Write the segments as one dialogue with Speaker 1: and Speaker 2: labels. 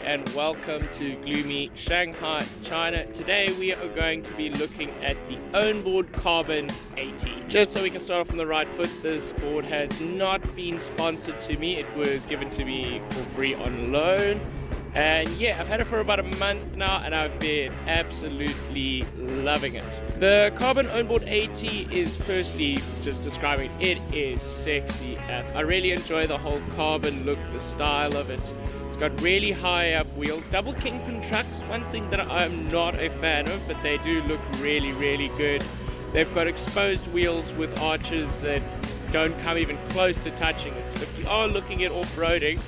Speaker 1: And welcome to gloomy Shanghai, China. Today we are going to be looking at the OWNBOARD Carbon 80. Just so we can start off on the right foot, this board has not been sponsored to me. It was given to me for free on loan. And yeah, I've had it for about a month now and I've been absolutely loving it. The Carbon OWNBOARD 80 is, firstly, just describing it is sexy. I really enjoy the whole carbon look, the style of it. It's got really high up wheels, double kingpin trucks, one thing that I'm not a fan of, but they do look really, really good. They've got exposed wheels with arches that don't come even close to touching it. So if you are looking at off-roading,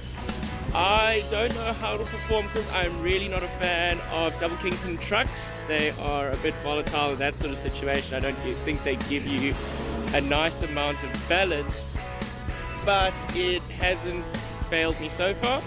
Speaker 1: I don't know how to perform because I'm really not a fan of double kingpin trucks. They are a bit volatile in that sort of situation. I don't think they give you a nice amount of balance, but it hasn't failed me so far.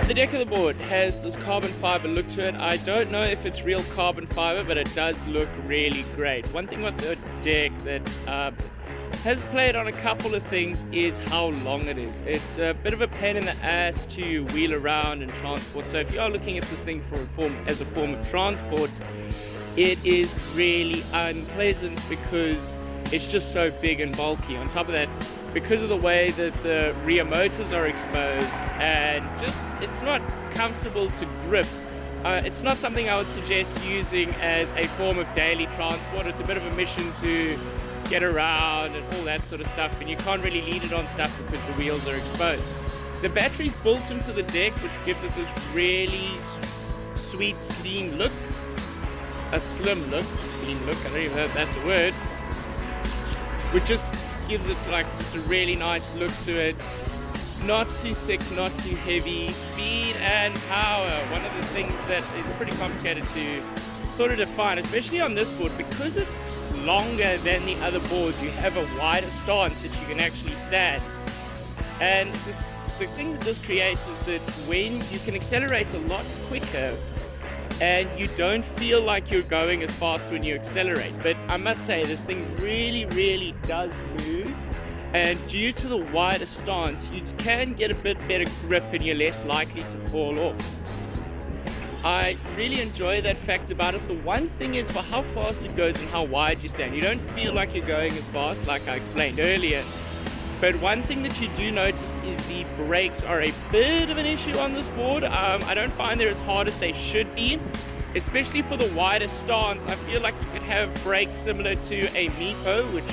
Speaker 1: The deck of the board has this carbon fiber look to it. I don't know if it's real carbon fiber, but it does look really great. One thing about the deck that has played on a couple of things is how long it is. It's a bit of a pain in the ass to wheel around and transport. So if you are looking at this thing as a form of transport, it is really unpleasant because it's just so big and bulky. On top of that, because of the way that the rear motors are exposed and just it's not comfortable to grip. It's not something I would suggest using as a form of daily transport. It's a bit of a mission to get around and all that sort of stuff, and you can't really lean it on stuff because the wheels are exposed. The battery's built into the deck, which gives it this really sweet, slim look. A slim look, slim look, I don't even know if that's a word. Which just gives it like just a really nice look to it. Not too thick, not too heavy. Speed and power, one of the things that is pretty complicated to sort of define, especially on this board, because it's longer than the other boards. You have a wider stance that you can actually stand, and the thing that this creates is that when you can accelerate a lot quicker and you don't feel like you're going as fast when you accelerate. But I must say, this thing really, really does move, and due to the wider stance, you can get a bit better grip and you're less likely to fall off. I really enjoy that fact about it. The one thing is for how fast it goes and how wide you stand. You don't feel like you're going as fast, like I explained earlier. But one thing that you do notice is the brakes are a bit of an issue on this board. I don't find they're as hard as they should be, especially for the wider stance. I feel like you could have brakes similar to a Meepo, which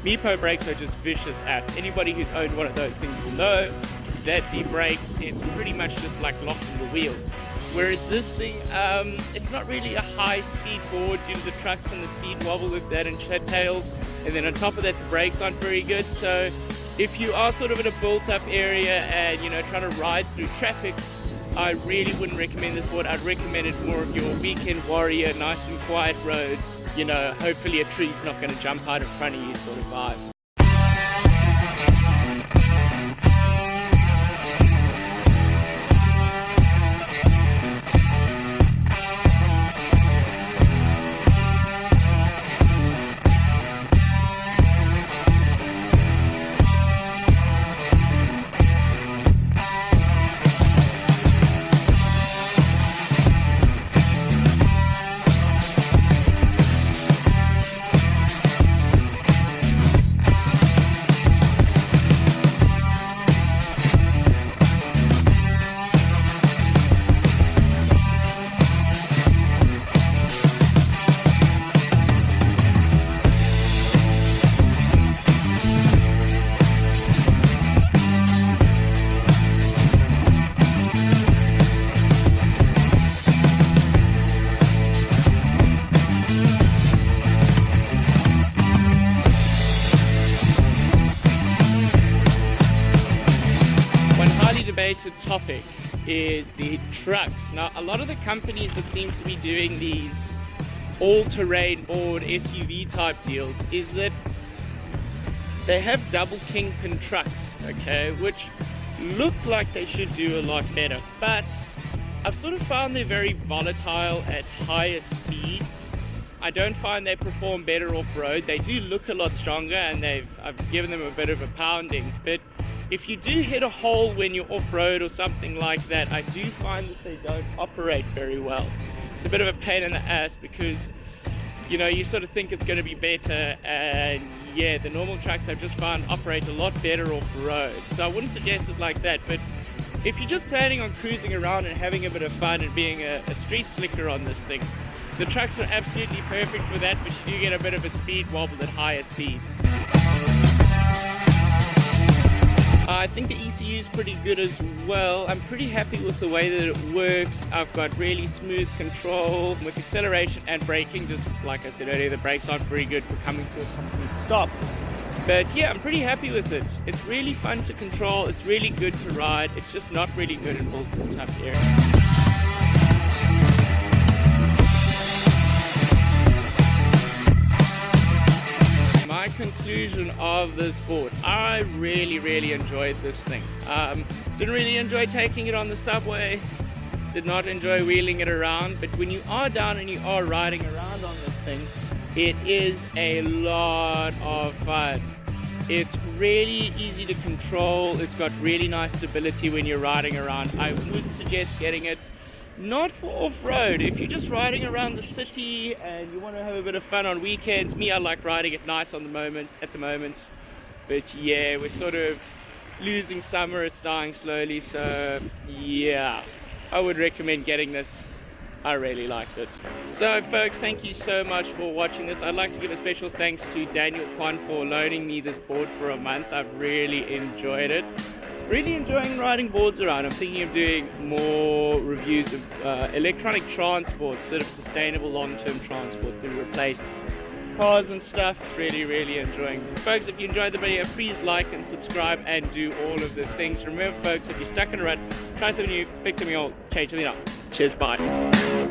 Speaker 1: Meepo brakes are just vicious at. Anybody who's owned one of those things will know that the brakes, it's pretty much just like locking the wheels. Whereas this thing, it's not really a high-speed board due to the trucks and the speed wobble that entails. And then on top of that, the brakes aren't very good. So if you are sort of in a built-up area and, you know, trying to ride through traffic, I really wouldn't recommend this board. I'd recommend it more of your weekend warrior, nice and quiet roads. You know, hopefully a tree's not going to jump out in front of you sort of vibe. is the trucks. Now, a lot of the companies that seem to be doing these all-terrain board SUV type deals is that they have double kingpin trucks, okay, which look like they should do a lot better, but I've sort of found they're very volatile at higher speeds. I don't find they perform better off-road. They do look a lot stronger, and I've given them a bit of a pounding, but if you do hit a hole when you're off-road or something like that, I do find that they don't operate very well. It's a bit of a pain in the ass because, you know, you sort of think it's going to be better, and yeah, the normal trucks I've just found operate a lot better off-road. So I wouldn't suggest it like that, but if you're just planning on cruising around and having a bit of fun and being a street slicker on this thing, the trucks are absolutely perfect for that, but you do get a bit of a speed wobble at higher speeds. I think the ECU is pretty good as well. I'm pretty happy with the way that it works. I've got really smooth control with acceleration and braking. Just like I said earlier, the brakes aren't very good for coming to a complete stop. But yeah, I'm pretty happy with it. It's really fun to control. It's really good to ride. It's just not really good in all type of areas. My conclusion of this board, I really enjoyed this thing. Didn't really enjoy taking it on the subway, did not enjoy wheeling it around, but when you are down and you are riding around on this thing, it is a lot of fun. It's really easy to control. It's got really nice stability when you're riding around. I would suggest getting it not for off-road. If you're just riding around the city and you want to have a bit of fun on weekends, me, I like riding at night at the moment. But yeah, we're sort of losing summer, it's dying slowly, so yeah, I would recommend getting this. I really liked it. So folks, thank you so much for watching this. I'd like to give a special thanks to Daniel Kwan for loaning me this board for a month. I've really enjoyed it. Really enjoying riding boards around. I'm thinking of doing more reviews of electronic transport, sort of sustainable long-term transport to replace cars and stuff. Really enjoying it. Folks, if you enjoyed the video, please like and subscribe and do all of the things. Remember folks, if you're stuck in a rut, try something new, fix something old, change something up. Cheers, bye.